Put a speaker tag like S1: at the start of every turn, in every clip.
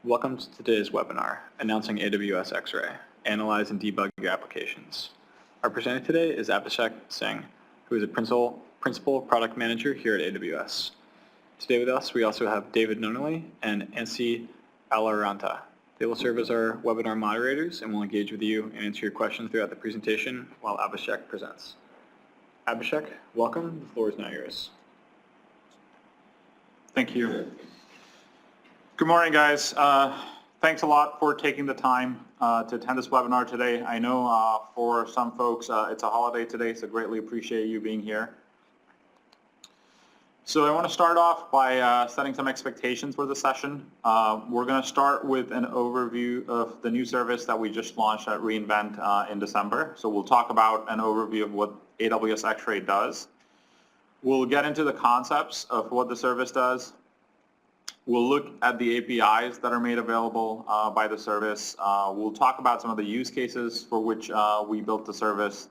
S1: Welcome to today's webinar, announcing AWS X-Ray, Analyze and Debug Your Applications. Our presenter today is Abhishek Singh, who is a Principal Product Manager here at AWS. Today with us, we also have David Nonelli and Ansi Alaranta. They will serve as our webinar moderators and will engage with you and answer your questions throughout the presentation while Abhishek presents. Abhishek, welcome. The floor is now yours.
S2: Thank you. Good morning, guys. Thanks a lot for taking the time to attend this webinar today. I know for some folks it's a holiday today, so greatly appreciate you being here. So I want to start off by setting some expectations for the session. We're going to start with an overview of the new service that we just launched at reInvent in December. So we'll talk about an overview of what AWS X-Ray does. We'll get into the concepts of what the service does. We'll look at the APIs that are made available by the service. We'll talk about some of the use cases for which we built the service,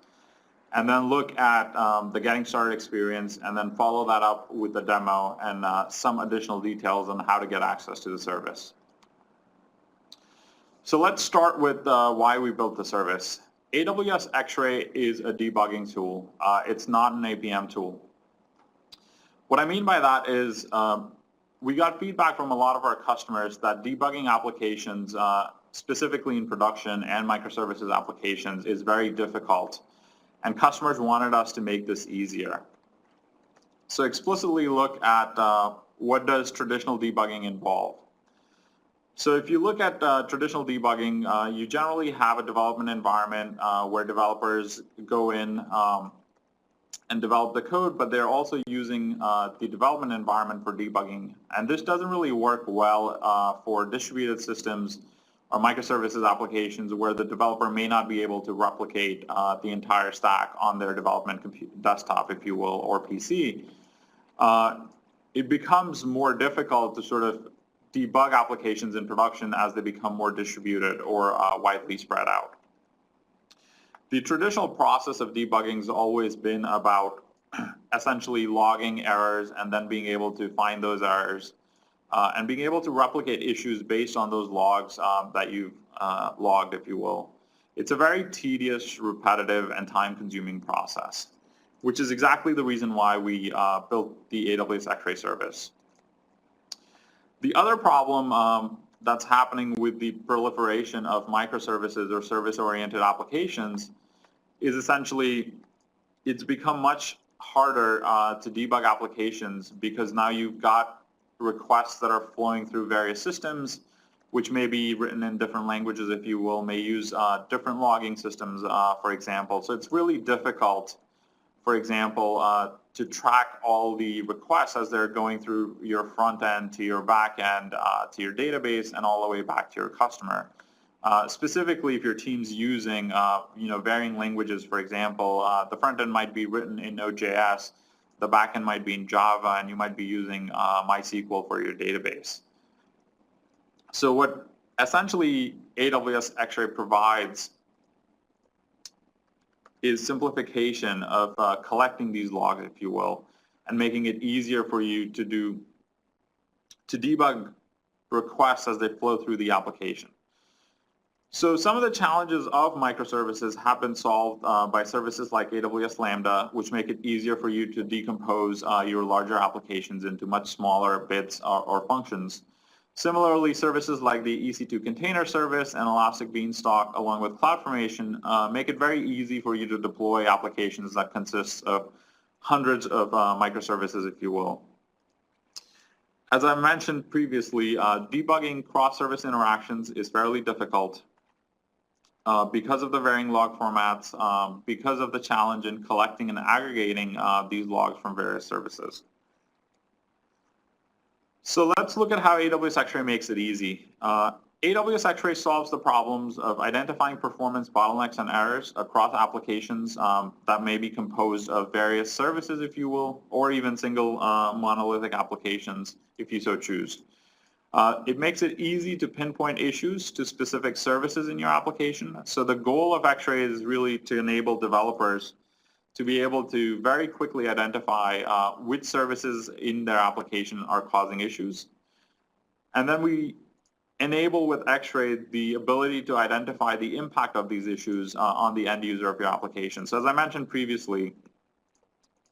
S2: and then look at the getting started experience, and then follow that up with the demo and some additional details on how to get access to the service. So let's start with why we built the service. AWS X-Ray is a debugging tool. It's not an APM tool. What I mean by that is we got feedback from a lot of our customers that debugging applications, specifically in production and microservices applications, is very difficult, and customers wanted us to make this easier. So explicitly look at what does traditional debugging involve. So if you look at traditional debugging, you generally have a development environment where developers go in and develop the code, but they're also using the development environment for debugging. And this doesn't really work well for distributed systems or microservices applications where the developer may not be able to replicate the entire stack on their development desktop, if you will, or PC. It becomes more difficult to sort of debug applications in production as they become more distributed or widely spread out. The traditional process of debugging has always been about essentially logging errors and then being able to find those errors and being able to replicate issues based on those logs that you've logged, if you will. It's a very tedious, repetitive, and time-consuming process, which is exactly the reason why we built the AWS X-Ray service. The other problem that's happening with the proliferation of microservices or service-oriented applications is essentially it's become much harder to debug applications because now you've got requests that are flowing through various systems, which may be written in different languages, if you will, may use different logging systems, for example. So it's really difficult, for example, to track all the requests as they're going through your front end to your back end to your database and all the way back to your customer. Specifically, if your team's using varying languages, for example, the front end might be written in Node.js, the back end might be in Java, and you might be using MySQL for your database. So what essentially AWS X-Ray provides is simplification of collecting these logs, if you will, and making it easier for you to debug requests as they flow through the application. So some of the challenges of microservices have been solved by services like AWS Lambda, which make it easier for you to decompose your larger applications into much smaller bits or functions. Similarly, services like the EC2 container service and Elastic Beanstalk, along with CloudFormation, make it very easy for you to deploy applications that consist of hundreds of microservices, if you will. As I mentioned previously, debugging cross-service interactions is fairly difficult. Because of the varying log formats, because of the challenge in collecting and aggregating these logs from various services. So let's look at how AWS X-Ray makes it easy. AWS X-Ray solves the problems of identifying performance bottlenecks and errors across applications that may be composed of various services, if you will, or even single monolithic applications, if you so choose. It makes it easy to pinpoint issues to specific services in your application. So the goal of X-Ray is really to enable developers to be able to very quickly identify which services in their application are causing issues. And then we enable with X-Ray the ability to identify the impact of these issues on the end user of your application. So as I mentioned previously,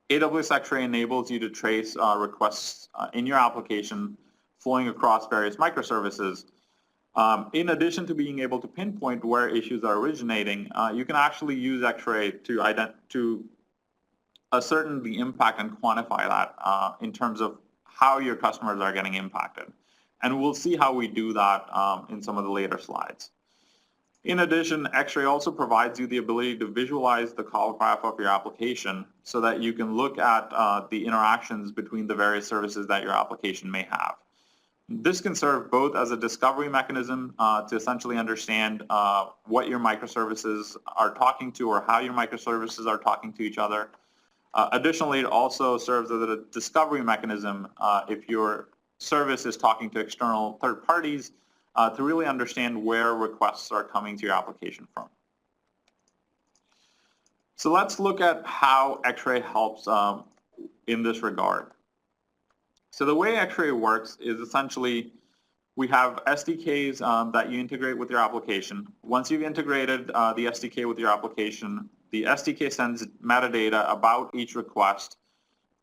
S2: AWS X-Ray enables you to trace requests in your application flowing across various microservices. In addition to being able to pinpoint where issues are originating, you can actually use X-Ray to ascertain the impact and quantify that in terms of how your customers are getting impacted. And we'll see how we do that in some of the later slides. In addition, X-Ray also provides you the ability to visualize the call graph of your application so that you can look at the interactions between the various services that your application may have. This can serve both as a discovery mechanism to essentially understand what your microservices are talking to or how your microservices are talking to each other. Additionally, it also serves as a discovery mechanism if your service is talking to external third parties to really understand where requests are coming to your application from. So let's look at how X-Ray helps in this regard. So the way X-Ray works is essentially we have SDKs that you integrate with your application. Once you've integrated the SDK with your application, the SDK sends metadata about each request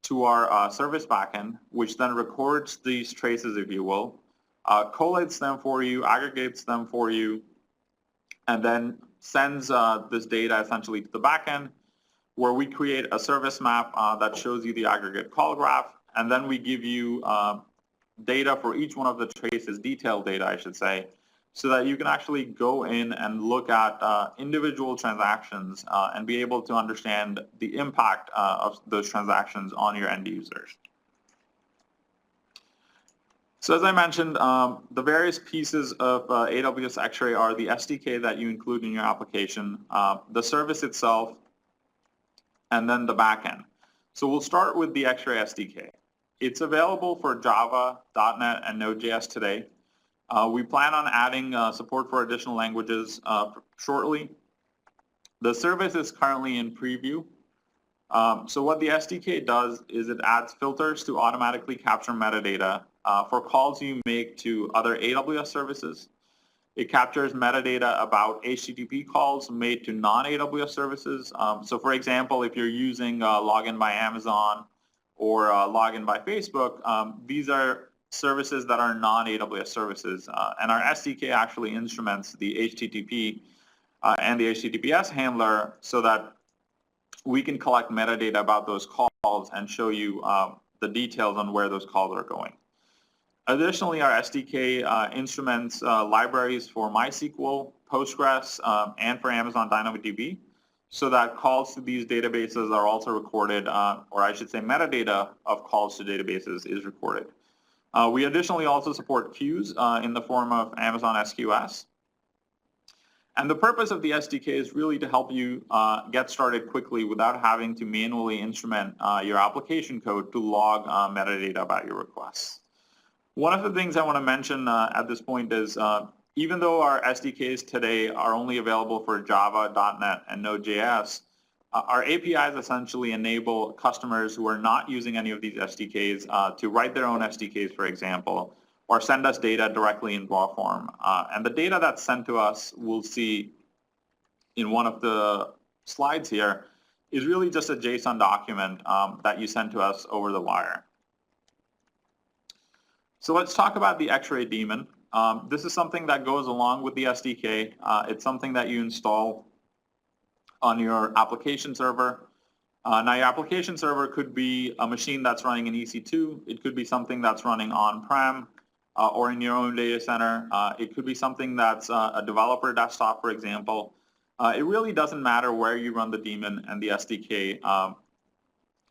S2: to our service backend, which then records these traces, if you will, collates them for you, aggregates them for you, and then sends this data essentially to the backend, where we create a service map that shows you the aggregate call graph, and then we give you data for each one of the traces, detailed data, I should say, so that you can actually go in and look at individual transactions and be able to understand the impact of those transactions on your end users. So as I mentioned, the various pieces of AWS X-Ray are the SDK that you include in your application, the service itself, and then the backend. So we'll start with the X-Ray SDK. It's available for Java, .NET, and Node.js today. We plan on adding support for additional languages shortly. The service is currently in preview. So what the SDK does is it adds filters to automatically capture metadata for calls you make to other AWS services. It captures metadata about HTTP calls made to non-AWS services. So for example, if you're using Login by Amazon or Login by Facebook, these are services that are non-AWS services. And our SDK actually instruments the HTTP and the HTTPS handler so that we can collect metadata about those calls and show you the details on where those calls are going. Additionally, our SDK instruments libraries for MySQL, Postgres, and for Amazon DynamoDB, so that calls to these databases are also recorded, or I should say metadata of calls to databases is recorded. We additionally also support queues in the form of Amazon SQS. And the purpose of the SDK is really to help you get started quickly without having to manually instrument your application code to log metadata about your requests. One of the things I want to mention at this point is even though our SDKs today are only available for Java, .NET, and Node.js, our APIs essentially enable customers who are not using any of these SDKs to write their own SDKs, for example, or send us data directly in raw form. And the data that's sent to us, we'll see in one of the slides here, is really just a JSON document that you send to us over the wire. So let's talk about the X-Ray daemon. This is something that goes along with the SDK. It's something that you install on your application server. Now your application server could be a machine that's running in EC2. It could be something that's running on-prem or in your own data center. It could be something that's a developer desktop, for example. It really doesn't matter where you run the daemon and the SDK.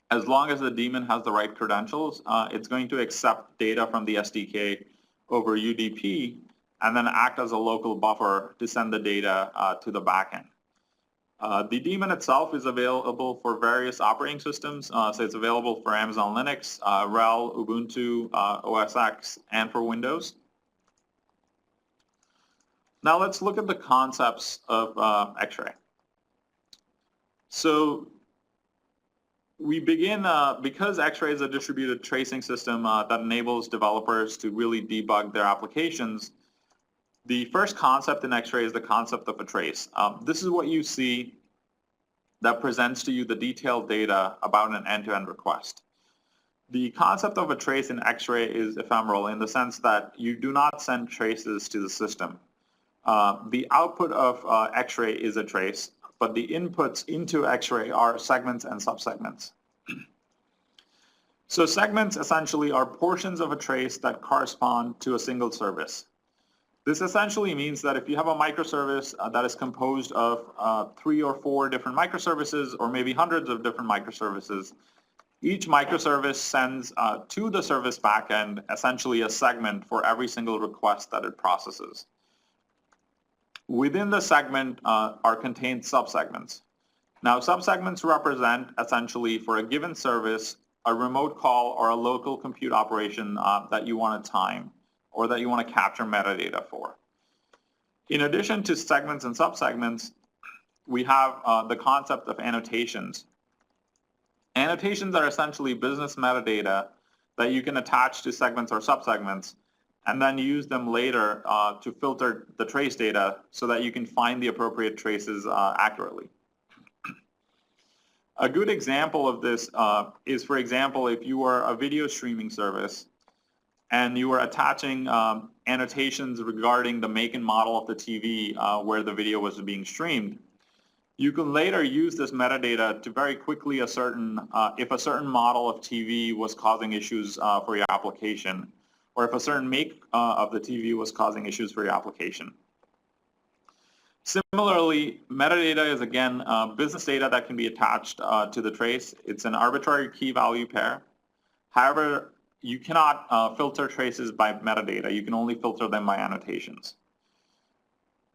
S2: As long as the daemon has the right credentials, it's going to accept data from the SDK over UDP and then act as a local buffer to send the data to the backend. The daemon itself is available for various operating systems. So it's available for Amazon Linux, RHEL, Ubuntu, OS X, and for Windows. Now let's look at the concepts of X-Ray. So we begin, because X-Ray is a distributed tracing system that enables developers to really debug their applications, The first concept in X-Ray is the concept of a trace. This is what you see that presents to you the detailed data about an end-to-end request. The concept of a trace in X-Ray is ephemeral in the sense that you do not send traces to the system. The output of X-Ray is a trace, but the inputs into X-Ray are segments and subsegments. So segments essentially are portions of a trace that correspond to a single service. This essentially means that if you have a microservice that is composed of 3 or 4 different microservices, or maybe hundreds of different microservices, each microservice sends to the service backend essentially a segment for every single request that it processes. Within the segment are contained subsegments. Now, subsegments represent essentially for a given service a remote call or a local compute operation that you want to time, or that you want to capture metadata for. In addition to segments and subsegments, we have the concept of annotations. Annotations are essentially business metadata that you can attach to segments or subsegments, and then use them later to filter the trace data so that you can find the appropriate traces accurately. A good example of this is, for example, if you were a video streaming service and you were attaching annotations regarding the make and model of the TV where the video was being streamed, you can later use this metadata to very quickly ascertain if a certain model of TV was causing issues for your application, or if a certain make of the TV was causing issues for your application. Similarly, metadata is, again, business data that can be attached to the trace. It's an arbitrary key value pair. However, you cannot filter traces by metadata. You can only filter them by annotations.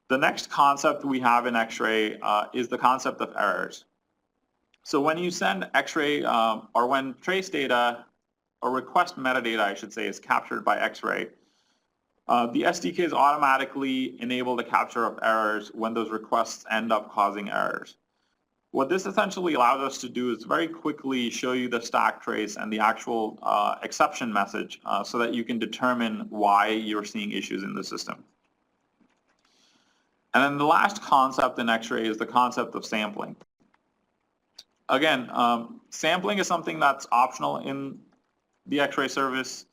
S2: The next concept we have in X-Ray is the concept of errors. So when you send X-Ray, or when trace data, or request metadata, I should say, is captured by X-Ray, the SDKs automatically enable the capture of errors when those requests end up causing errors. What this essentially allows us to do is very quickly show you the stack trace and the actual exception message so that you can determine why you're seeing issues in the system. And then the last concept in X-Ray is the concept of sampling. Again, sampling is something that's optional in the X-Ray service.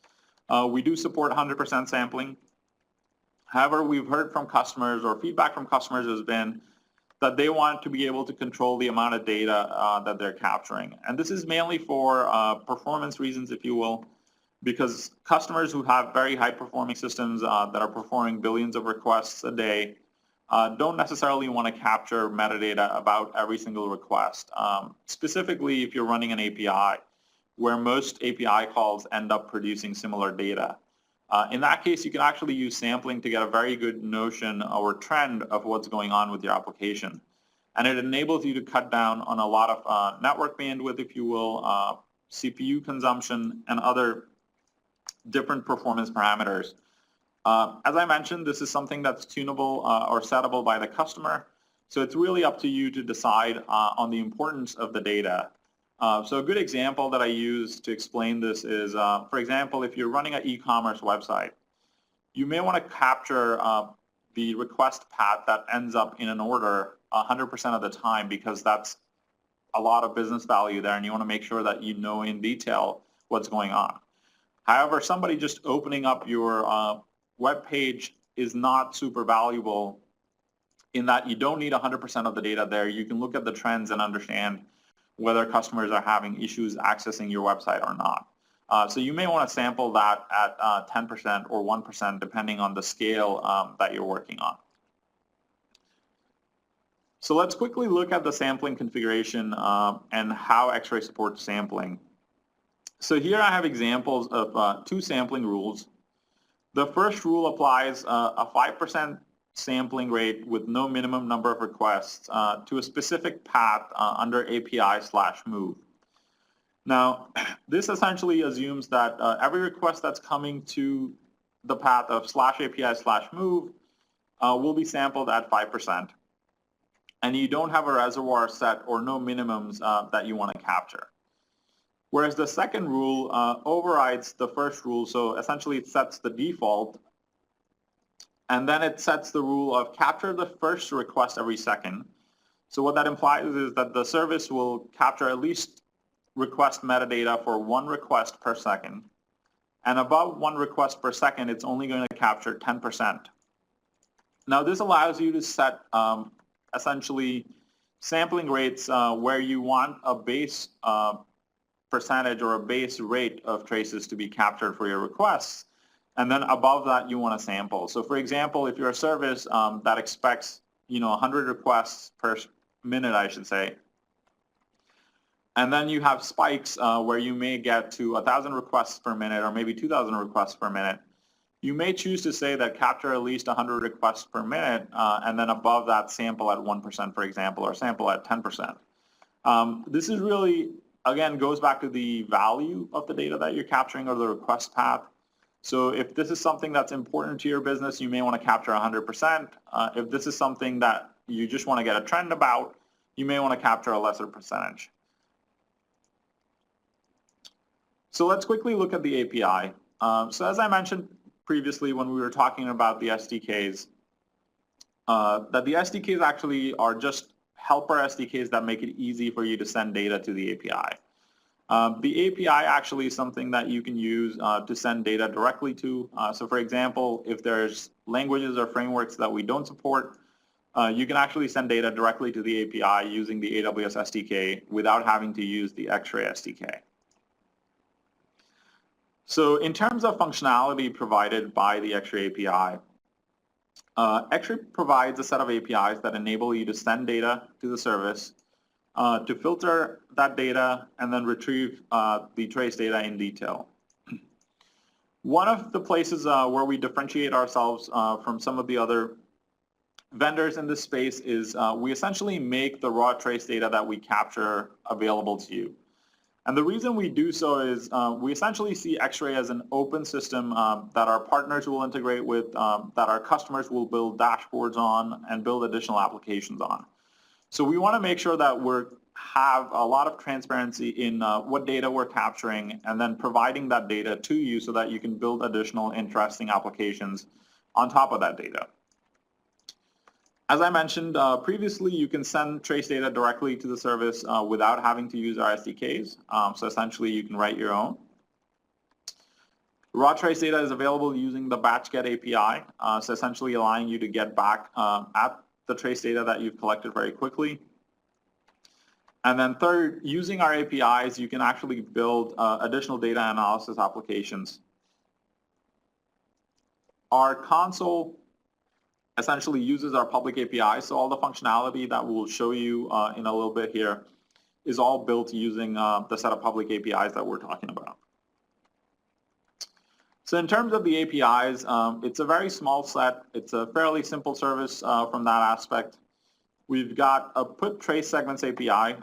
S2: We do support 100% sampling. However, we've heard from customers, or feedback from customers has been that they want to be able to control the amount of data that they're capturing. And this is mainly for performance reasons, if you will, because customers who have very high performing systems that are performing billions of requests a day don't necessarily want to capture metadata about every single request. Specifically, if you're running an API, where most API calls end up producing similar data. In that case, you can actually use sampling to get a very good notion or trend of what's going on with your application. And it enables you to cut down on a lot of network bandwidth, if you will, CPU consumption, and other different performance parameters. As I mentioned, this is something that's tunable or settable by the customer. So it's really up to you to decide on the importance of the data. So a good example that I use to explain this is, for example, if you're running an e-commerce website, you may want to capture the request path that ends up in an order 100% of the time, because that's a lot of business value there, and you want to make sure that you know in detail what's going on. However, somebody just opening up your web page is not super valuable in that you don't need 100% of the data there. You can look at the trends and understand whether customers are having issues accessing your website or not. So you may want to sample that at 10% or 1%, depending on the scale that you're working on. So let's quickly look at the sampling configuration and how X-Ray supports sampling. So here I have examples of 2 sampling rules. The first rule applies a 5% sampling rate with no minimum number of requests to a specific path under API/move. Now, this essentially assumes that every request that's coming to the path of /API/move will be sampled at 5%. And you don't have a reservoir set or no minimums that you want to capture. Whereas the second rule overrides the first rule, so essentially it sets the default And then it sets the rule of capture the first request every second. So what that implies is that the service will capture at least request metadata for one request per second. And above one request per second, it's only going to capture 10%. Now this allows you to set essentially sampling rates where you want a base percentage or a base rate of traces to be captured for your requests. And then above that, you want to sample. So for example, if you're a service that expects 100 requests per minute, I should say, and then you have spikes where you may get to 1,000 requests per minute or maybe 2,000 requests per minute, you may choose to say that capture at least 100 requests per minute and then above that sample at 1%, for example, or sample at 10%. This is really, again, goes back to the value of the data that you're capturing or the request path. So if this is something that's important to your business, you may want to capture 100%. If this is something that you just want to get a trend about, you may want to capture a lesser percentage. So let's quickly look at the API. So as I mentioned previously when we were talking about the SDKs, that the SDKs actually are just helper SDKs that make it easy for you to send data to the API. The API actually is something that you can use to send data directly to. So for example, if there's languages or frameworks that we don't support, you can actually send data directly to the API using the AWS SDK without having to use the X-Ray SDK. So in terms of functionality provided by the X-Ray API, X-Ray provides a set of APIs that enable you to send data to the service, to filter that data, and then retrieve the trace data in detail. One of the places where we differentiate ourselves from some of the other vendors in this space is we essentially make the raw trace data that we capture available to you. And the reason we do so is we essentially see X-Ray as an open system that our partners will integrate with, that our customers will build dashboards on and build additional applications on. So we want to make sure that we have a lot of transparency in what data we're capturing and then providing that data to you so that you can build additional interesting applications on top of that data. As I mentioned previously, you can send trace data directly to the service without having to use our SDKs. So essentially, you can write your own. Raw trace data is available using the batch get API, so essentially allowing you to get back at the trace data that you've collected very quickly. And then third, using our APIs, you can actually build additional data analysis applications. Our console essentially uses our public API, so all the functionality that we'll show you in a little bit here is all built using the set of public APIs that we're talking about. So in terms of the APIs, it's a very small set. It's a fairly simple service from that aspect. We've got a put trace segments API.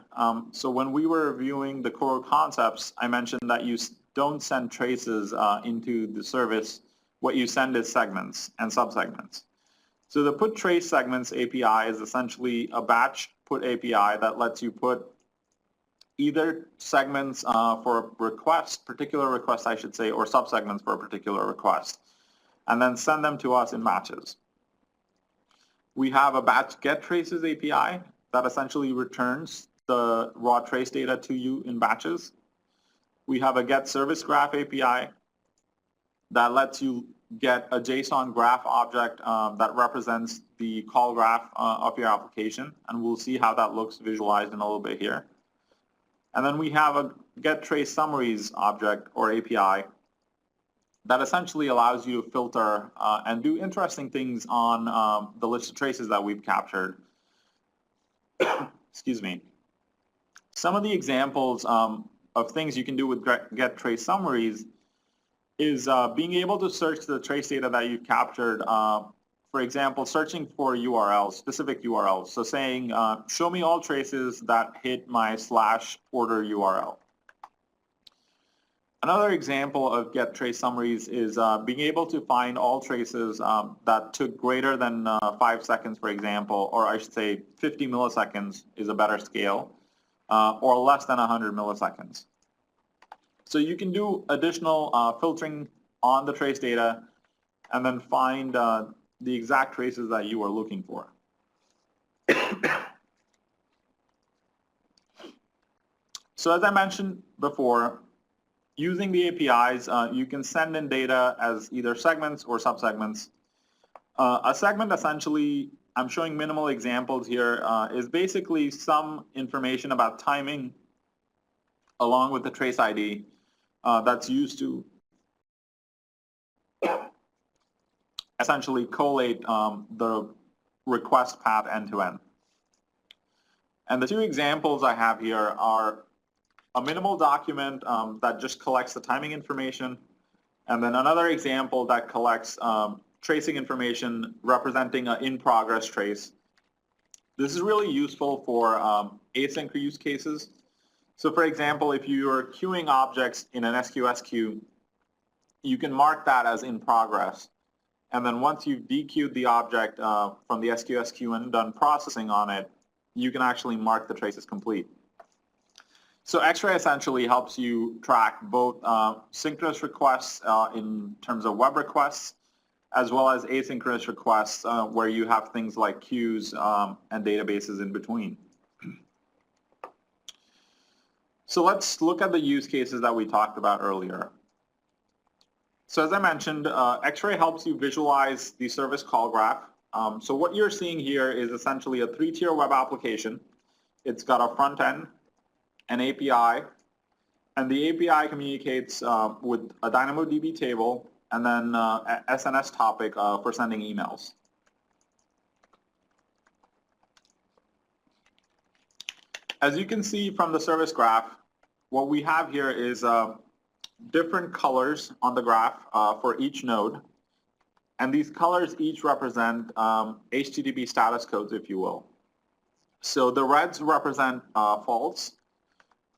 S2: So when we were reviewing the core concepts, I mentioned that you don't send traces into the service. What you send is segments and subsegments. So the put trace segments API is essentially a batch put API that lets you put either segments for a request, particular request I should say, or subsegments for a particular request, and then send them to us in batches. We have a batch get traces API that essentially returns the raw trace data to you in batches. We have a get service graph API that lets you get a JSON graph object that represents the call graph of your application, and we'll see how that looks visualized in a little bit here. And then we have a get trace summaries object or API that essentially allows you to filter and do interesting things on the list of traces that we've captured. Excuse me. Some of the examples of things you can do with get trace summaries is being able to search the trace data that you've captured. For example, searching for URLs, specific URLs. So saying, show me all traces that hit my /order URL. Another example of get trace summaries is being able to find all traces that took greater than 5 seconds, for example, or I should say 50 milliseconds is a better scale, or less than 100 milliseconds. So you can do additional filtering on the trace data and then find the exact traces that you are looking for. So as I mentioned before, using the APIs, you can send in data as either segments or subsegments. A segment, essentially, I'm showing minimal examples here, is basically some information about timing along with the trace ID that's used to essentially collate the request path end-to-end. And the two examples I have here are a minimal document that just collects the timing information, and then another example that collects tracing information representing an in-progress trace. This is really useful for async use cases. So for example, if you are queuing objects in an SQS queue, you can mark that as in progress. And then once you've dequeued the object from the SQS queue and done processing on it, you can actually mark the trace as complete. So X-Ray essentially helps you track both synchronous requests in terms of web requests, as well as asynchronous requests where you have things like queues and databases in between. So let's look at the use cases that we talked about earlier. So as I mentioned, X-Ray helps you visualize the service call graph. So what you're seeing here is essentially a three-tier web application. It's got a front end, an API, and the API communicates with a DynamoDB table and then a SNS topic for sending emails. As you can see from the service graph, what we have here is different colors on the graph for each node. And these colors each represent HTTP status codes, if you will. So the reds represent false.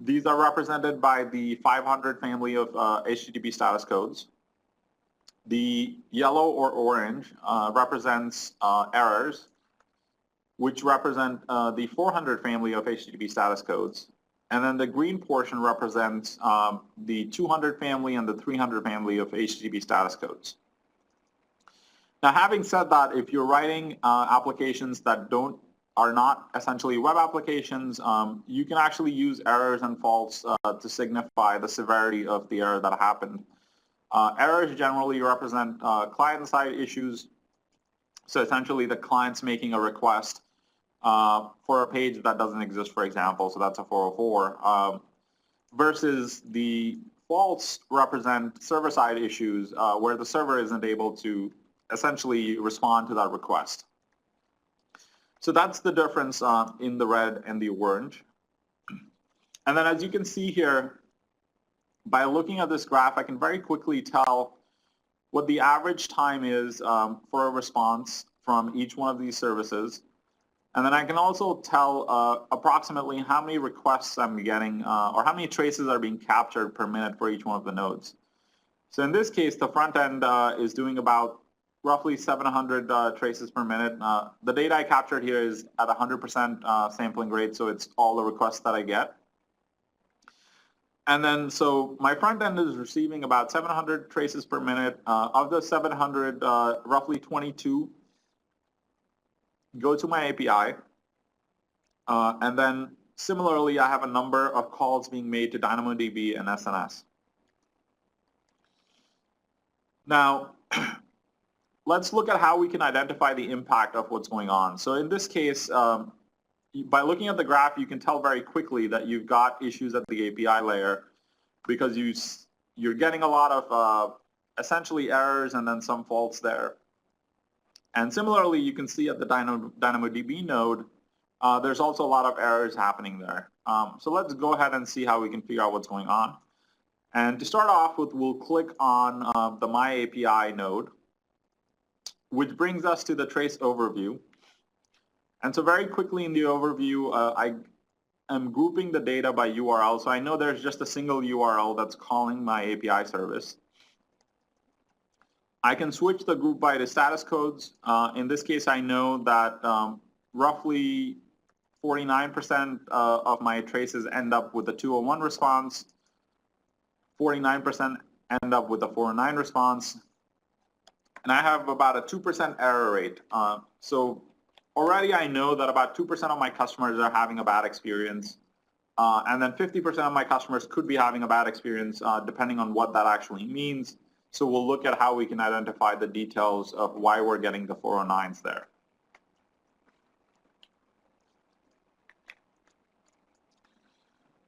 S2: These are represented by the 500 family of HTTP status codes. The yellow or orange represents errors, which represent the 400 family of HTTP status codes. And then the green portion represents the 200 family and the 300 family of HTTP status codes. Now, having said that, if you're writing applications that are not essentially web applications, you can actually use errors and faults to signify the severity of the error that happened. Errors generally represent client-side issues, so essentially the client's making a request for a page that doesn't exist, for example, so that's a 404, versus the faults represent server-side issues where the server isn't able to essentially respond to that request. So that's the difference in the red and the orange. And then as you can see here, by looking at this graph, I can very quickly tell what the average time is for a response from each one of these services. And then I can also tell approximately how many requests I'm getting or how many traces are being captured per minute for each one of the nodes. So in this case, the front end is doing about roughly 700 traces per minute. The data I captured here is at 100% sampling rate, so it's all the requests that I get. And then, so my front end is receiving about 700 traces per minute. Of the 700, roughly 22 go to my API. And then, similarly, I have a number of calls being made to DynamoDB and SNS. Now, let's look at how we can identify the impact of what's going on. So in this case, by looking at the graph, you can tell very quickly that you've got issues at the API layer because you're getting a lot of essentially errors and then some faults there. And similarly, you can see at the DynamoDB node, there's also a lot of errors happening there. So let's go ahead and see how we can figure out what's going on. And to start off with, we'll click on the My API node, which brings us to the trace overview. And so very quickly in the overview, I am grouping the data by URL. So I know there's just a single URL that's calling my API service. I can switch the group by the status codes. In this case, I know that roughly 49% of my traces end up with a 201 response, 49% end up with a 409 response, and I have about a 2% error rate. So already I know that about 2% of my customers are having a bad experience, and then 50% of my customers could be having a bad experience depending on what that actually means. So we'll look at how we can identify the details of why we're getting the 409s there.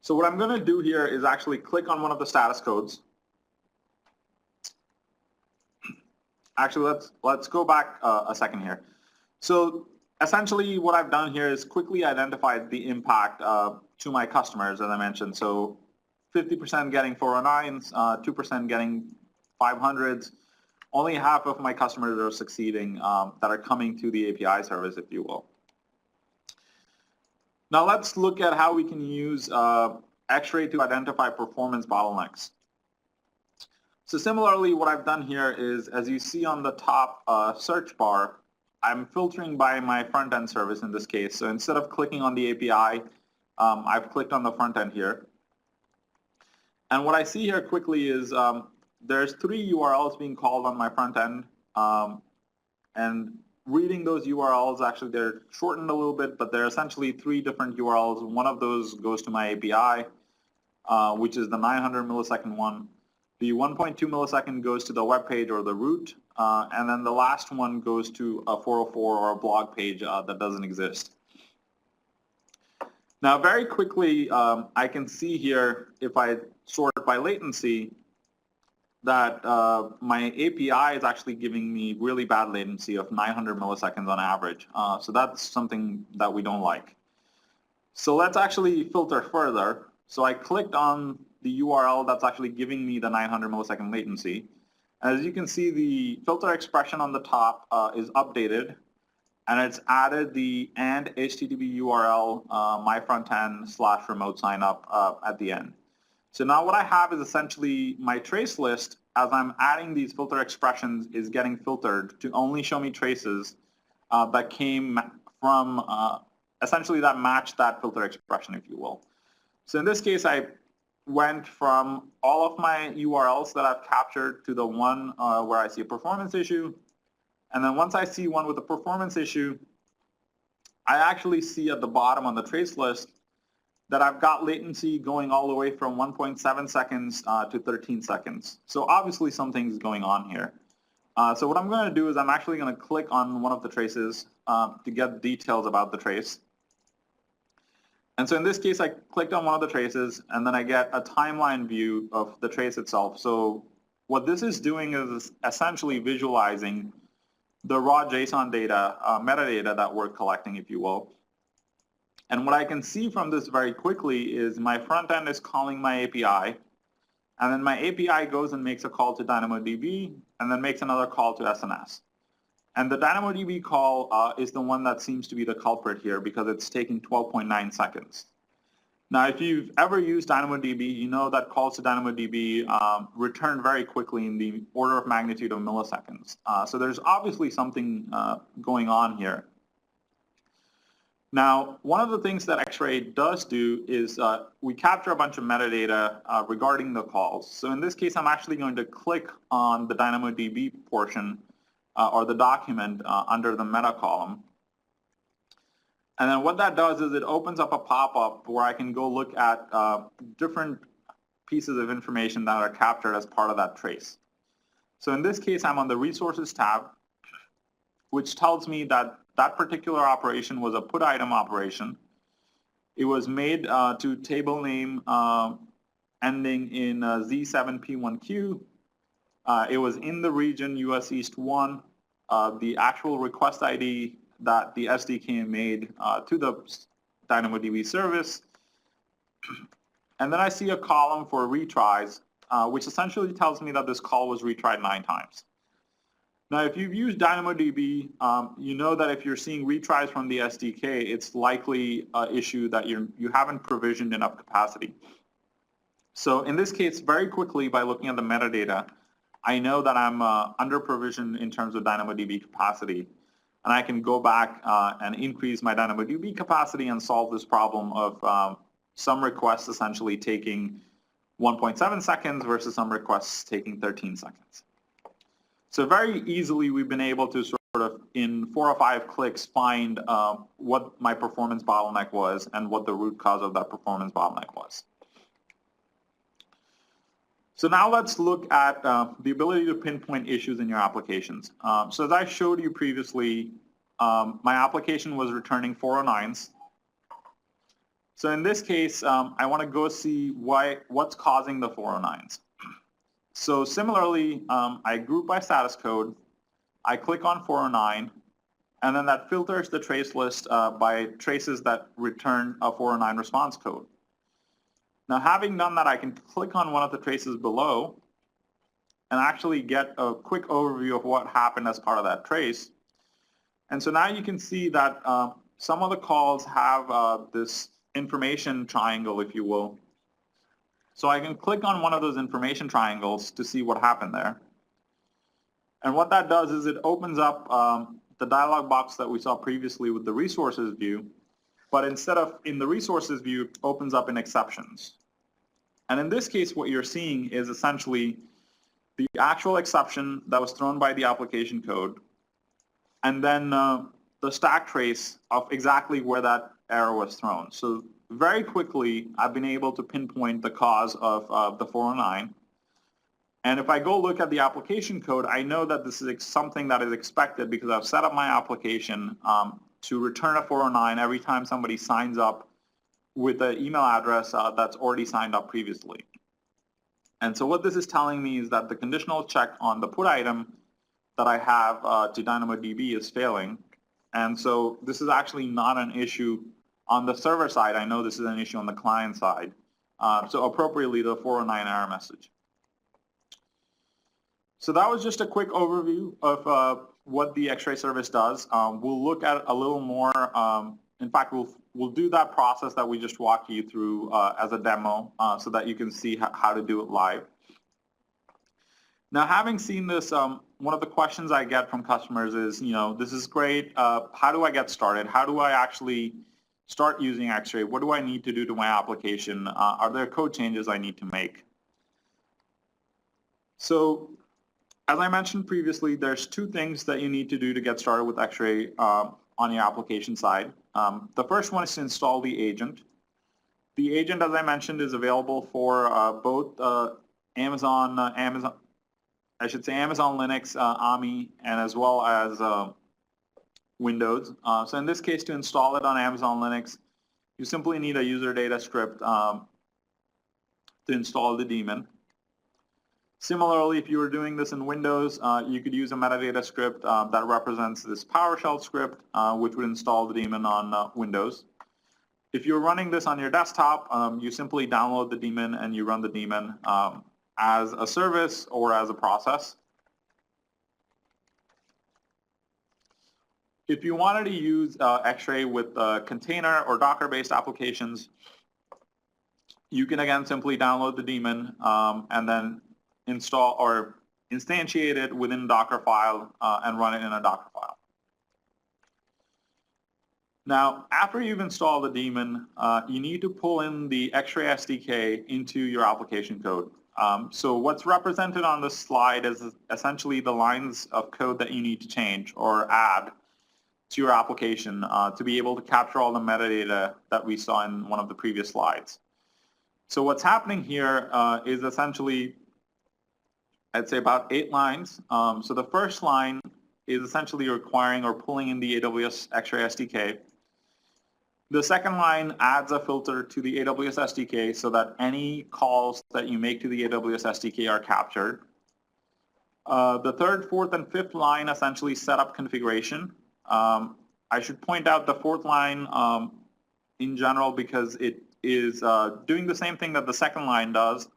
S2: So what I'm going to do here is actually click on one of the status codes. Actually, let's go back a second here. So essentially what I've done here is quickly identified the impact to my customers, as I mentioned. So 50% getting 409s, 2% getting 500s. Only half of my customers are succeeding that are coming to the API service, if you will. Now let's look at how we can use X-Ray to identify performance bottlenecks. So similarly, what I've done here is, as you see on the top search bar, I'm filtering by my front-end service in this case. So instead of clicking on the API, I've clicked on the front end here. And what I see here quickly is there's 3 URLs being called on my front end. And reading those URLs, actually they're shortened a little bit, but they're essentially 3 different URLs. One of those goes to my API, which is the 900 millisecond one. The 1.2 millisecond goes to the web page or the root, and then the last one goes to a 404 or a blog page that doesn't exist. Now very quickly, I can see here, if I sort by latency, that my API is actually giving me really bad latency of 900 milliseconds on average. So that's something that we don't like. So let's actually filter further. So I clicked on the URL that's actually giving me the 900 millisecond latency. As you can see, the filter expression on the top is updated, and it's added the and HTTP URL my frontend / remote signup at the end. So now what I have is essentially my trace list, as I'm adding these filter expressions, is getting filtered to only show me traces that came from, essentially that matched that filter expression, if you will. So in this case, I went from all of my URLs that I've captured to the one where I see a performance issue. And then once I see one with a performance issue, I actually see at the bottom on the trace list that I've got latency going all the way from 1.7 seconds to 13 seconds. So obviously something's going on here. So what I'm going to do is I'm actually going to click on one of the traces to get details about the trace. And so in this case, I clicked on one of the traces, and then I get a timeline view of the trace itself. So what this is doing is essentially visualizing the raw JSON data, metadata that we're collecting, if you will. And what I can see from this very quickly is my front end is calling my API, and then my API goes and makes a call to DynamoDB, and then makes another call to SNS. And the DynamoDB call is the one that seems to be the culprit here because it's taking 12.9 seconds. Now, if you've ever used DynamoDB, you know that calls to DynamoDB return very quickly in the order of magnitude of milliseconds. So there's obviously something going on here. Now, one of the things that X-Ray does do is we capture a bunch of metadata regarding the calls. So in this case, I'm actually going to click on the DynamoDB portion or the document under the meta column. And then what that does is it opens up a pop-up where I can go look at different pieces of information that are captured as part of that trace. So in this case, I'm on the Resources tab, which tells me that that particular operation was a put item operation. It was made to table name ending in Z7P1Q. It was in the region US East 1. The actual request ID that the SDK made to the DynamoDB service. And then I see a column for retries, which essentially tells me that this call was retried 9 times. Now, if you've used DynamoDB, you know that if you're seeing retries from the SDK, it's likely an issue that you haven't provisioned enough capacity. So in this case, very quickly, by looking at the metadata, I know that I'm under provisioned in terms of DynamoDB capacity, and I can go back and increase my DynamoDB capacity and solve this problem of some requests essentially taking 1.7 seconds versus some requests taking 13 seconds. So very easily we've been able to sort of in 4 or 5 clicks find what my performance bottleneck was and what the root cause of that performance bottleneck was. So now let's look at the ability to pinpoint issues in your applications. So as I showed you previously, my application was returning 409s. So in this case, I want to go see what's causing the 409s. So similarly, I group by status code, I click on 409, and then that filters the trace list by traces that return a 409 response code. Now having done that, I can click on one of the traces below and actually get a quick overview of what happened as part of that trace. And so now you can see that some of the calls have this information triangle, if you will. So I can click on one of those information triangles to see what happened there. And what that does is it opens up the dialog box that we saw previously with the resources view, but instead of in the resources view, it opens up in exceptions. And in this case, what you're seeing is essentially the actual exception that was thrown by the application code, and then the stack trace of exactly where that error was thrown. So very quickly, I've been able to pinpoint the cause of the 409. And if I go look at the application code, I know that this is something that is expected because I've set up my application to return a 409 every time somebody signs up with an email address that's already signed up previously. And so what this is telling me is that the conditional check on the put item that I have to DynamoDB is failing. And so this is actually not an issue on the server side. I know this is an issue on the client side. So appropriately, the 409 error message. So that was just a quick overview of what the X-Ray service does. We'll look at a little more. In fact, we'll do that process that we just walked you through as a demo so that you can see how to do it live. Now, having seen this, one of the questions I get from customers is, this is great. How do I get started? How do I actually start using X-Ray? What do I need to do to my application? Are there code changes I need to make? So as I mentioned previously, there's 2 things that you need to do to get started with X-Ray on your application side. The first one is to install the agent. The agent, as I mentioned, is available for both Amazon Linux, AMI, and as well as Windows. So in this case, to install it on Amazon Linux, you simply need a user data script to install the daemon. Similarly, if you were doing this in Windows, you could use a metadata script that represents this PowerShell script, which would install the daemon on Windows. If you're running this on your desktop, you simply download the daemon and you run the daemon as a service or as a process. If you wanted to use X-Ray with container or Docker-based applications, you can again simply download the daemon and then install or instantiate it within a Docker file and run it in a Docker file. Now, after you've installed the daemon, you need to pull in the X-Ray SDK into your application code. So what's represented on this slide is essentially the lines of code that you need to change or add to your application to be able to capture all the metadata that we saw in one of the previous slides. So what's happening here is essentially, I'd say about 8 lines. So the first line is essentially requiring or pulling in the AWS X-Ray SDK. The second line adds a filter to the AWS SDK so that any calls that you make to the AWS SDK are captured. The third, fourth, and fifth line essentially set up configuration. I should point out the fourth line in general because it is doing the same thing that the second line does,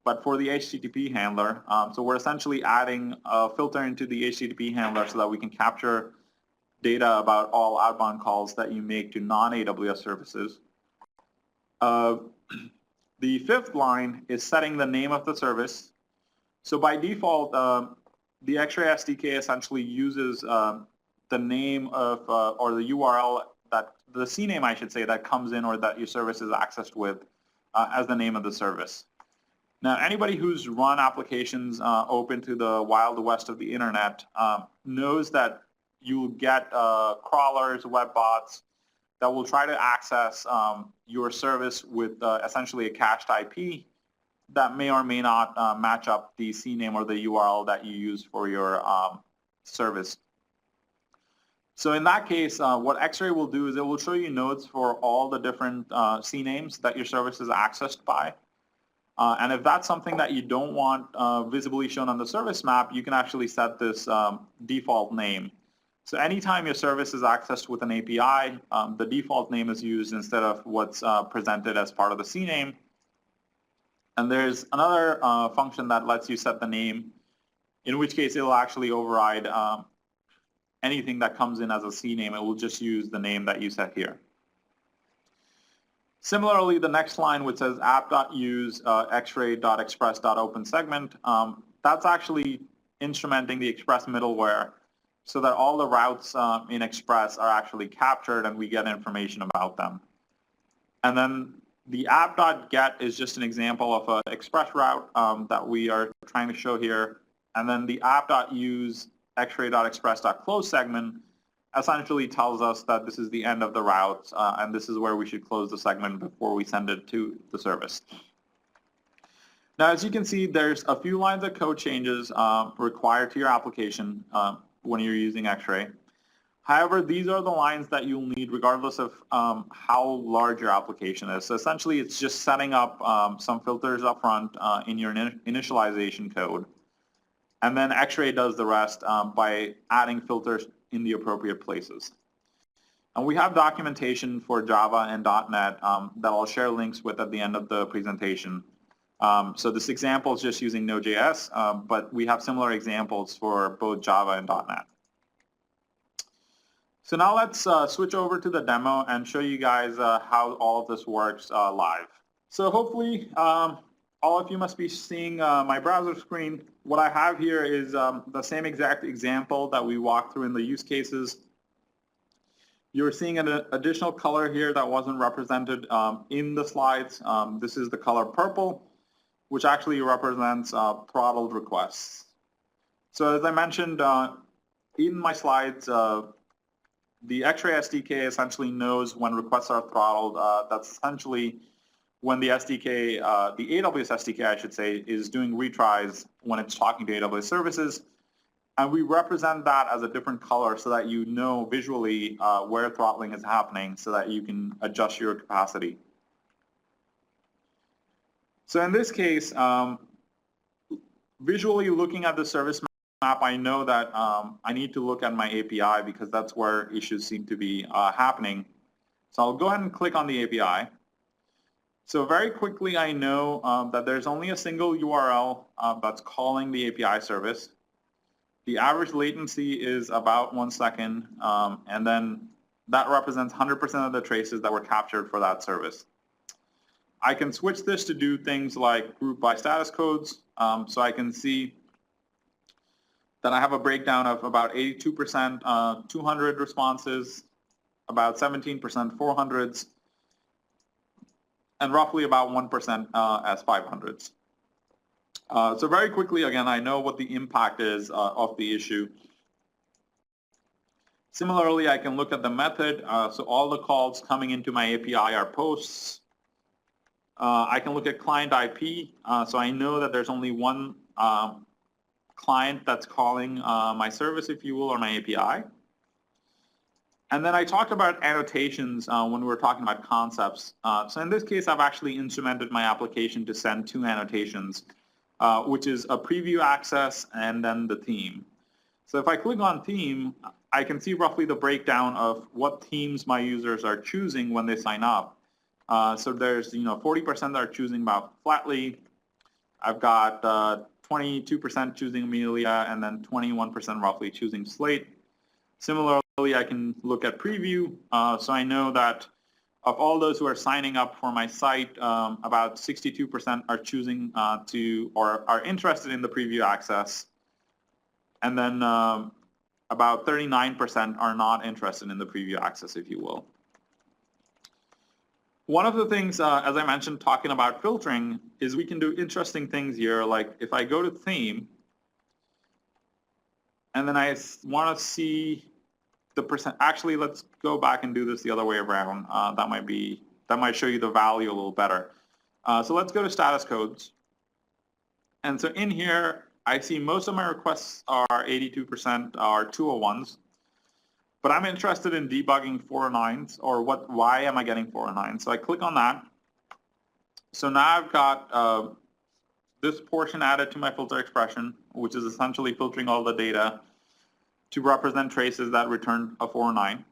S2: but for the HTTP handler. So we're essentially adding a filter into the HTTP handler so that we can capture data about all outbound calls that you make to non-AWS services. The fifth line is setting the name of the service. So by default, the X-Ray SDK essentially uses the name of, or the URL, that the CNAME, I should say, that comes in or that your service is accessed with as the name of the service. Now, anybody who's run applications open to the wild west of the internet knows that you'll get crawlers, web bots that will try to access your service with essentially a cached IP that may or may not match up the CNAME or the URL that you use for your service. So in that case, what X-Ray will do is it will show you nodes for all the different CNAMEs that your service is accessed by. And if that's something that you don't want visibly shown on the service map, you can actually set this default name. So anytime your service is accessed with an API, the default name is used instead of what's presented as part of the CNAME. And there's another function that lets you set the name, in which case it will actually override anything that comes in as a CNAME. It will just use the name that you set here. Similarly, the next line which says app.use xray.express.open that's actually instrumenting the Express middleware so that all the routes in Express are actually captured and we get information about them. And then the app.get is just an example of an Express route that we are trying to show here. And then the app.use xray.express.close segment essentially tells us that this is the end of the route and this is where we should close the segment before we send it to the service. Now, as you can see, there's a few lines of code changes required to your application when you're using X-Ray. However, these are the lines that you'll need regardless of how large your application is. So essentially, it's just setting up some filters up front in your initialization code. And then X-Ray does the rest by adding filters in the appropriate places. And we have documentation for Java and .NET that I'll share links with at the end of the presentation. So this example is just using Node.js, but we have similar examples for both Java and .NET. So now let's switch over to the demo and show you guys how all of this works live. So hopefully all of you must be seeing my browser screen. What I have here is the same exact example that we walked through in the use cases. You're seeing an additional color here that wasn't represented in the slides. This is the color purple, which actually represents throttled requests. So as I mentioned in my slides, the X-Ray SDK essentially knows when requests are throttled. That's essentially when the SDK, the AWS SDK, I should say, is doing retries when it's talking to AWS services. And we represent that as a different color so that you know visually where throttling is happening so that you can adjust your capacity. So in this case, visually looking at the service map, I know that I need to look at my API because that's where issues seem to be happening. So I'll go ahead and click on the API. So very quickly, I know that there's only a single URL that's calling the API service. The average latency is about 1 second, and then that represents 100% of the traces that were captured for that service. I can switch this to do things like group by status codes, so I can see that I have a breakdown of about 82% 200 responses, about 17% 400s, and roughly about 1% as 500s. So very quickly, again, I know what the impact is of the issue. Similarly, I can look at the method. So all the calls coming into my API are posts. I can look at client IP. So I know that there's only one client that's calling my service, if you will, or my API. And then I talked about annotations when we were talking about concepts. So in this case, I've actually instrumented my application to send 2 annotations, which is a preview access and then the theme. So if I click on theme, I can see roughly the breakdown of what themes my users are choosing when they sign up. So there's 40% that are choosing about Flatly. I've got 22% choosing Amelia, and then 21% roughly choosing Slate. Similarly, I can look at preview. So I know that of all those who are signing up for my site, about 62% are choosing or are interested in the preview access. And then about 39% are not interested in the preview access, if you will. One of the things, as I mentioned, talking about filtering, is we can do interesting things here. Like if I go to theme, and then I want to see the percent. Actually, let's go back and do this the other way around. That might show you the value a little better. So let's go to status codes. And so in here, I see most of my requests are 82% are 201s. But I'm interested in debugging 409s, or why am I getting 409s? So I click on that. So now I've got this portion added to my filter expression, which is essentially filtering all the data to represent traces that return a 409.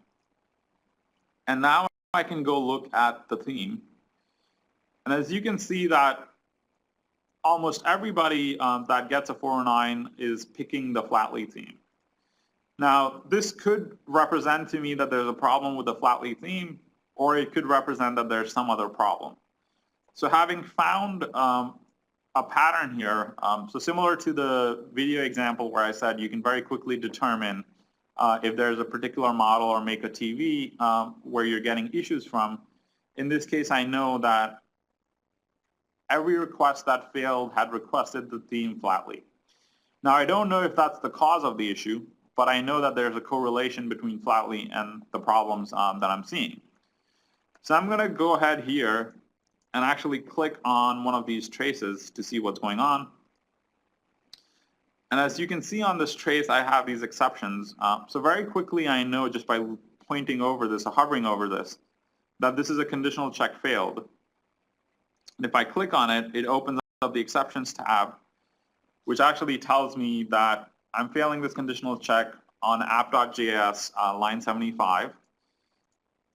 S2: And now I can go look at the theme. And as you can see that almost everybody that gets a 409 is picking the Flatly theme. Now, this could represent to me that there's a problem with the Flatly theme, or it could represent that there's some other problem. So having found a pattern here, so similar to the video example where I said you can very quickly determine if there's a particular model or make a TV where you're getting issues from, in this case I know that every request that failed had requested the theme Flatly. Now I don't know if that's the cause of the issue, but I know that there's a correlation between Flatly and the problems that I'm seeing. So I'm going to go ahead here and actually click on one of these traces to see what's going on. And as you can see on this trace, I have these exceptions. So very quickly I know just by pointing over this, or hovering over this, that this is a conditional check failed. And if I click on it, it opens up the exceptions tab, which actually tells me that I'm failing this conditional check on app.js line 75.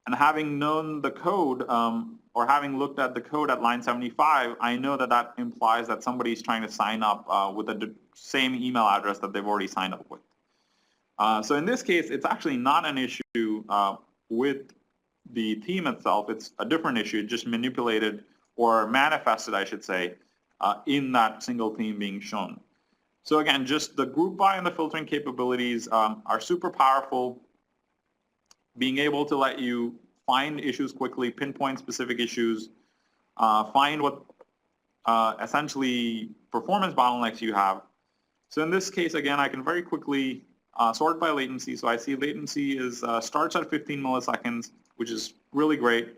S2: And having known the code, or having looked at the code at line 75, I know that that implies that somebody's trying to sign up with the same email address that they've already signed up with. So in this case, it's actually not an issue with the theme itself. It's a different issue, just manipulated or manifested, I should say, in that single theme being shown. So again, just the group by and the filtering capabilities are super powerful, being able to let you find issues quickly, pinpoint specific issues, find what essentially performance bottlenecks you have. So in this case, again, I can very quickly sort by latency. So I see latency is starts at 15 milliseconds, which is really great,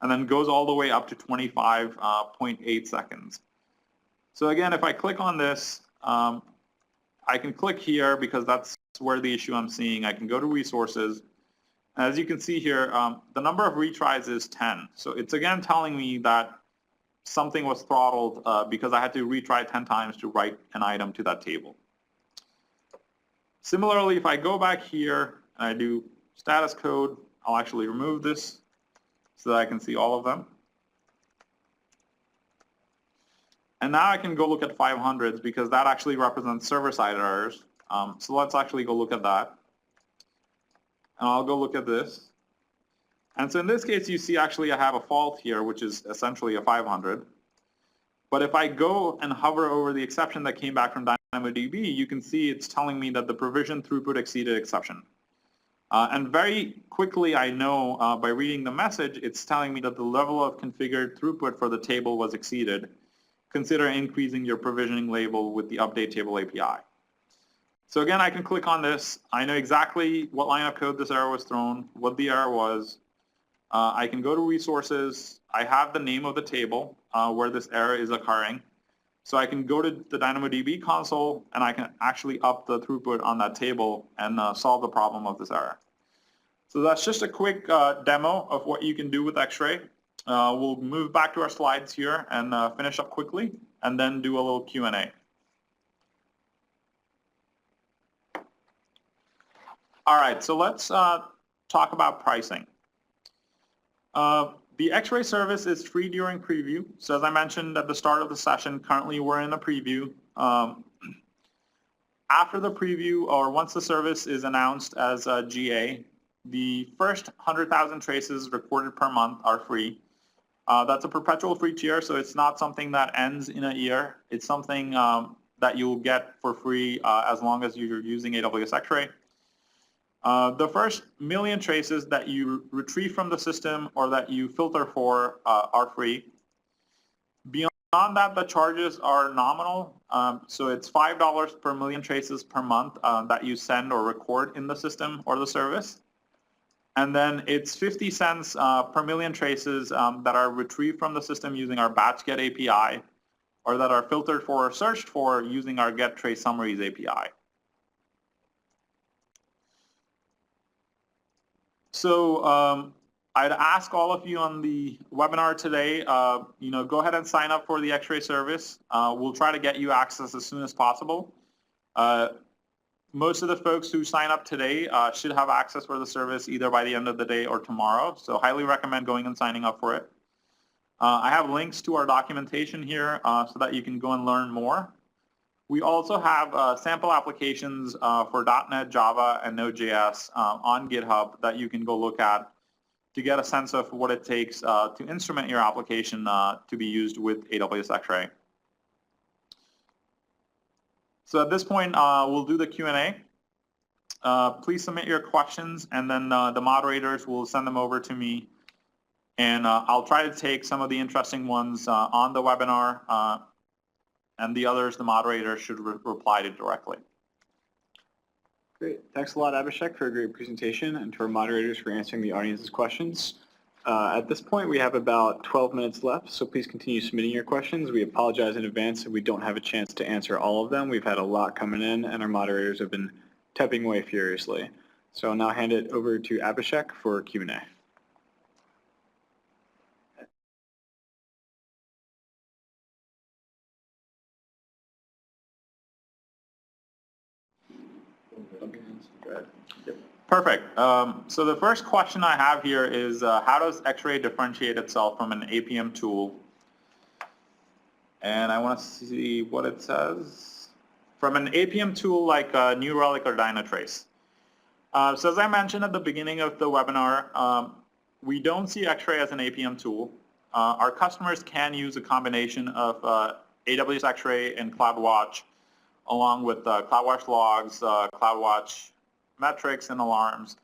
S2: and then goes all the way up to 25.8 seconds. So again, if I click on this, I can click here because that's where the issue I'm seeing. I can go to resources. As you can see here, the number of retries is 10. So it's again telling me that something was throttled because I had to retry 10 times to write an item to that table. Similarly, if I go back here and I do status code, I'll actually remove this so that I can see all of them. And now I can go look at 500s because that actually represents server-side errors. So let's actually go look at that. And I'll go look at this. And so in this case, you see actually I have a fault here, which is essentially a 500. But if I go and hover over the exception that came back from DynamoDB, you can see it's telling me that the provision throughput exceeded exception. And very quickly I know by reading the message, it's telling me that the level of configured throughput for the table was exceeded. Consider increasing your provisioning label with the update table API. So again, I can click on this. I know exactly what line of code this error was thrown, what the error was. I can go to resources. I have the name of the table where this error is occurring. So I can go to the DynamoDB console and I can actually up the throughput on that table and solve the problem of this error. So that's just a quick demo of what you can do with X-Ray. We'll move back to our slides here and finish up quickly and then do a little Q&A. All right, so let's talk about pricing. The X-Ray service is free during preview. So as I mentioned at the start of the session, currently we're in a preview. After the preview, or once the service is announced as a GA, the first 100,000 traces recorded per month are free. That's a perpetual free tier, so it's not something that ends in a year. It's something that you'll get for free as long as you're using AWS X-Ray. The first million traces that you retrieve from the system or that you filter for are free. Beyond that, the charges are nominal. So it's $5 per million traces per month that you send or record in the system or the service. And then it's 50 cents per million traces that are retrieved from the system using our batch get API, or that are filtered for or searched for using our get trace summaries API. So I'd ask all of you on the webinar today, go ahead and sign up for the X-Ray service. We'll try to get you access as soon as possible. Most of the folks who sign up today should have access for the service either by the end of the day or tomorrow. So highly recommend going and signing up for it. I have links to our documentation here so that you can go and learn more. We also have sample applications for .NET, Java, and Node.js on GitHub that you can go look at to get a sense of what it takes to instrument your application to be used with AWS X-Ray. So at this point, we'll do the Q&A. Please submit your questions, and then the moderators will send them over to me. And I'll try to take some of the interesting ones on the webinar, and the others, the moderator should reply to directly.
S1: Great. Thanks a lot, Abhishek, for a great presentation, and to our moderators for answering the audience's questions. At this point, we have about 12 minutes left, so please continue submitting your questions. We apologize in advance if we don't have a chance to answer all of them. We've had a lot coming in, and our moderators have been typing away furiously. So I'll now hand it over to Abhishek for Q&A.
S2: Perfect. So the first question I have here is how does X-Ray differentiate itself from an APM tool? And I want to see what it says. From an APM tool like New Relic or Dynatrace. So as I mentioned at the beginning of the webinar, we don't see X-Ray as an APM tool. Our customers can use a combination of AWS X-Ray and CloudWatch, along with CloudWatch logs, CloudWatch metrics and alarms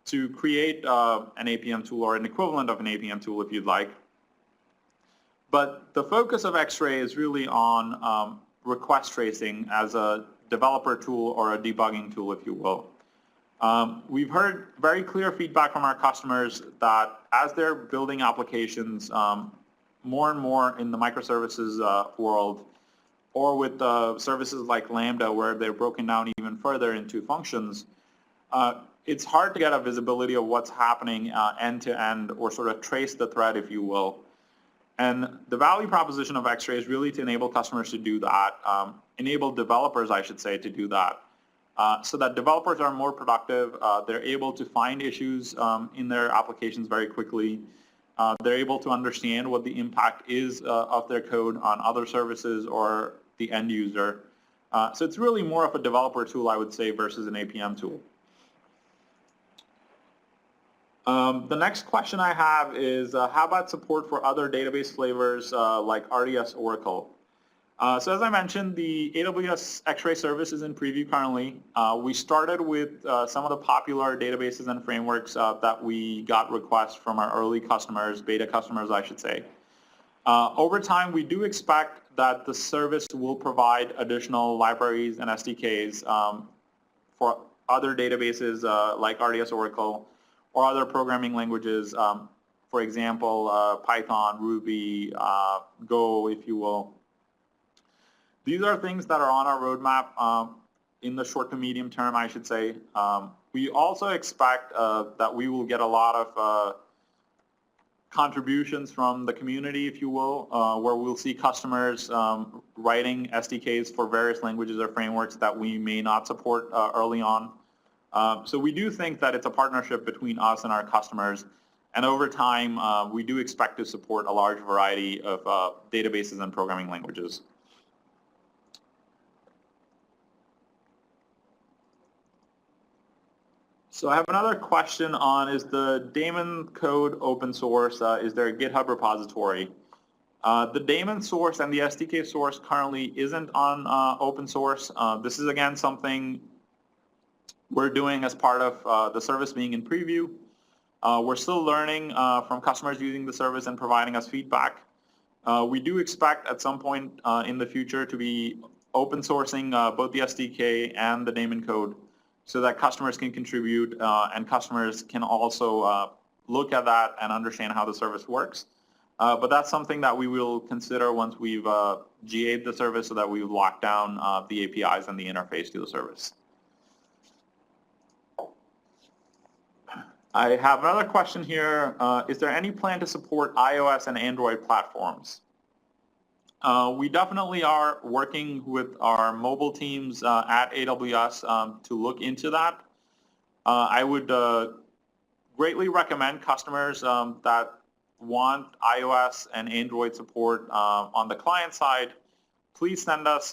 S2: to create an APM tool or an equivalent of an APM tool if you'd like. But the focus of X-Ray is really on request tracing as a developer tool or a debugging tool, if you will. We've heard very clear feedback from our customers that as they're building applications more and more in the microservices world, or with services like Lambda where they're broken down even further into functions, it's hard to get a visibility of what's happening end to end, or sort of trace the thread, if you will. And the value proposition of X-Ray is really to enable customers to do that, enable developers, I should say, to do that, so that developers are more productive. They're able to find issues in their applications very quickly. They're able to understand what the impact is of their code on other services or the end user. So it's really more of a developer tool, I would say, versus an APM tool. The next question I have is how about support for other database flavors like RDS Oracle? So as I mentioned, the AWS X-Ray service is in preview currently. We started with some of the popular databases and frameworks that we got requests from our early customers, beta customers, I should say. Over time, we do expect that the service will provide additional libraries and SDKs for other databases like RDS Oracle, or other programming languages, for example, Python, Ruby, Go, if you will. These are things that are on our roadmap in the short to medium term, I should say. We also expect that we will get a lot of contributions from the community, if you will, where we'll see customers writing SDKs for various languages or frameworks that we may not support early on. So we do think that it's a partnership between us and our customers, and over time we do expect to support a large variety of databases and programming languages. So I have another question on, is the daemon code open source? Is there a GitHub repository? The daemon source and the SDK source currently isn't on open source. This is, again, something we're doing as part of the service being in preview. We're still learning from customers using the service and providing us feedback. We do expect at some point in the future to be open sourcing both the SDK and the daemon code so that customers can contribute and customers can also look at that and understand how the service works. But that's something that we will consider once we've GA'd the service so that we've locked down the APIs and the interface to the service. I have another question here. Is there any plan to support iOS and Android platforms? We definitely are working with our mobile teams at AWS to look into that. I would greatly recommend customers that want iOS and Android support on the client side, please send us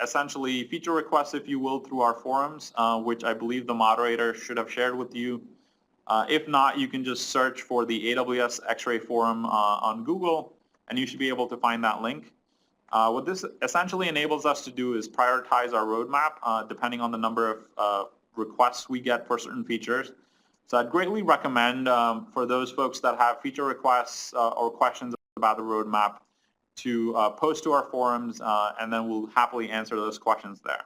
S2: essentially feature requests, if you will, through our forums, which I believe the moderator should have shared with you. If not, you can just search for the AWS X-Ray forum on Google, and you should be able to find that link. What this essentially enables us to do is prioritize our roadmap depending on the number of requests we get for certain features. So I'd greatly recommend for those folks that have feature requests or questions about the roadmap to post to our forums, and then we'll happily answer those questions there.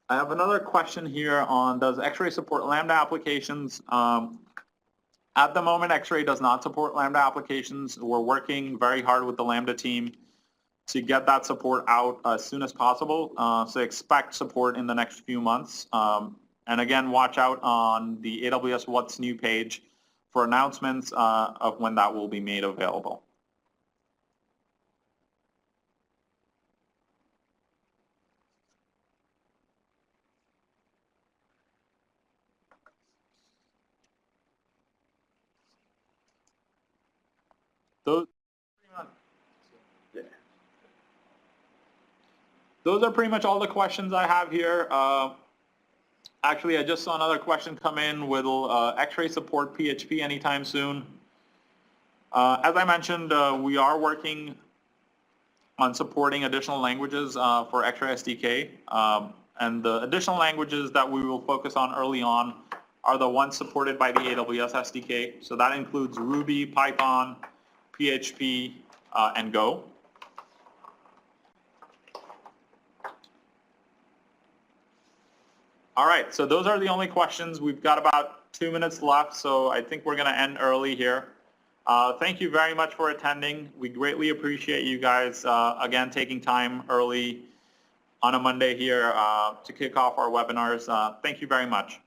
S2: I have another question here on, does X-Ray support Lambda applications? At the moment, X-Ray does not support Lambda applications. We're working very hard with the Lambda team to get that support out as soon as possible. So expect support in the next few months. And again, watch out on the AWS What's New page for announcements of when that will be made available. Those are pretty much all the questions I have here. Actually, I just saw another question come in. Will X-Ray support PHP anytime soon? As I mentioned, we are working on supporting additional languages for X-Ray SDK. And the additional languages that we will focus on early on are the ones supported by the AWS SDK. So that includes Ruby, Python, PHP, and Go. All right, so those are the only questions. We've got about 2 minutes left, so I think we're going to end early here. Thank you very much for attending. We greatly appreciate you guys, again, taking time early on a Monday here to kick off our webinars. Thank you very much.